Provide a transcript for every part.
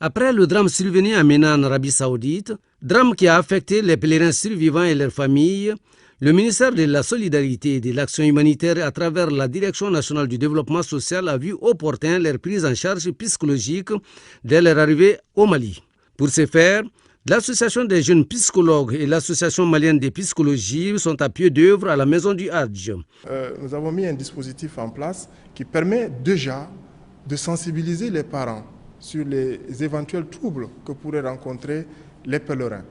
Après le drame survenu à Mina en Arabie Saoudite, drame qui a affecté les pèlerins survivants et leurs familles, le ministère de la Solidarité et de l'Action humanitaire à travers la Direction nationale du développement social a vu opportun leur prise en charge psychologique dès leur arrivée au Mali. Pour ce faire, l'Association des jeunes psychologues et l'Association malienne de psychologie sont à pied d'œuvre à la maison du Hadj. Nous avons mis un dispositif en place qui permet déjà de sensibiliser les parents sur les éventuels troubles que pourraient rencontrer les pèlerins.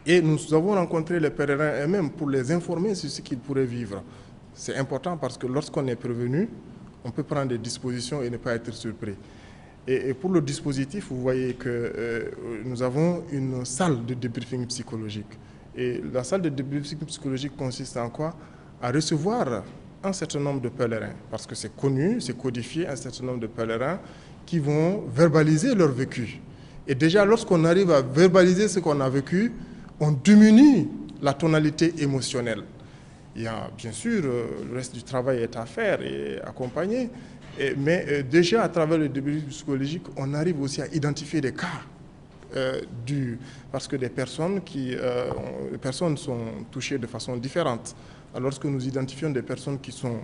Et nous avons rencontré les pèlerins eux-mêmes pour les informer sur ce qu'ils pourraient vivre. C'est important parce que lorsqu'on est prévenu, on peut prendre des dispositions et ne pas être surpris. Et pour le dispositif, vous voyez que nous avons une salle de débriefing psychologique. Et la salle de débriefing psychologique consiste en quoi? À recevoir un certain nombre de pèlerins, parce que c'est connu, c'est codifié, un certain nombre de pèlerins qui vont verbaliser leur vécu. Et déjà, lorsqu'on arrive à verbaliser ce qu'on a vécu, on diminue la tonalité émotionnelle. Il y a bien sûr, le reste du travail est à faire et accompagner. Mais déjà, à travers le débriefing psychologique, on arrive aussi à identifier des cas parce que les personnes sont touchées de façon différente. Alors, lorsque nous identifions des personnes qui sont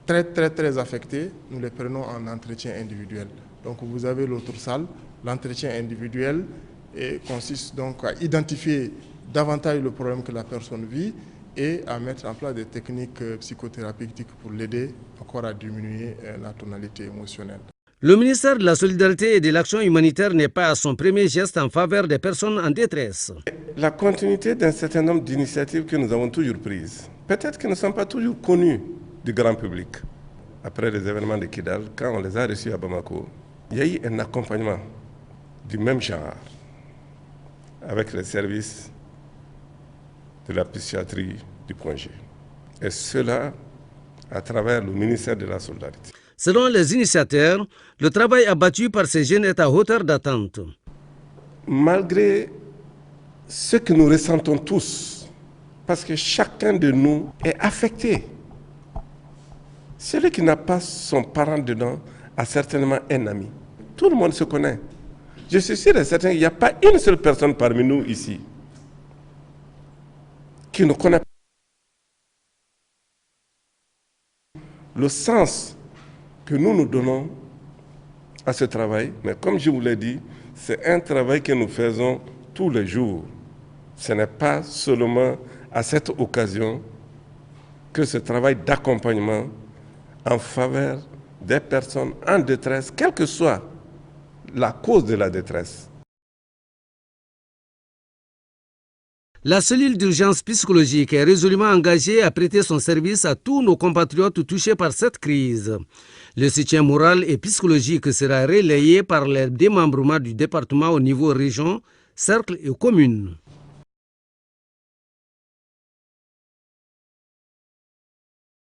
très affectées, nous les prenons en entretien individuel. Donc, vous avez l'autre salle, l'entretien individuel consiste donc à identifier davantage le problème que la personne vit et à mettre en place des techniques psychothérapeutiques pour l'aider encore à diminuer la tonalité émotionnelle. Le ministère de la Solidarité et de l'Action humanitaire n'est pas à son premier geste en faveur des personnes en détresse. La continuité d'un certain nombre d'initiatives que nous avons toujours prises, peut-être qu'elles ne sont pas toujours connues du grand public. Après les événements de Kidal, quand on les a reçus à Bamako, il y a eu un accompagnement du même genre avec les services de la psychiatrie du point G. Et cela à travers le ministère de la Solidarité. Selon les initiateurs, le travail abattu par ces jeunes est à hauteur d'attente. Malgré ce que nous ressentons tous, parce que chacun de nous est affecté. Celui qui n'a pas son parent dedans a certainement un ami. Tout le monde se connaît. Je suis sûr et certain qu'il n'y a pas une seule personne parmi nous ici qui ne connaît pas le sens que nous donnons à ce travail. Mais comme je vous l'ai dit, c'est un travail que nous faisons tous les jours. Ce n'est pas seulement à cette occasion que ce travail d'accompagnement en faveur des personnes en détresse, quelle que soit la cause de la détresse. La cellule d'urgence psychologique est résolument engagée à prêter son service à tous nos compatriotes touchés par cette crise. Le soutien moral et psychologique sera relayé par les démembrements du département au niveau région, cercle et commune.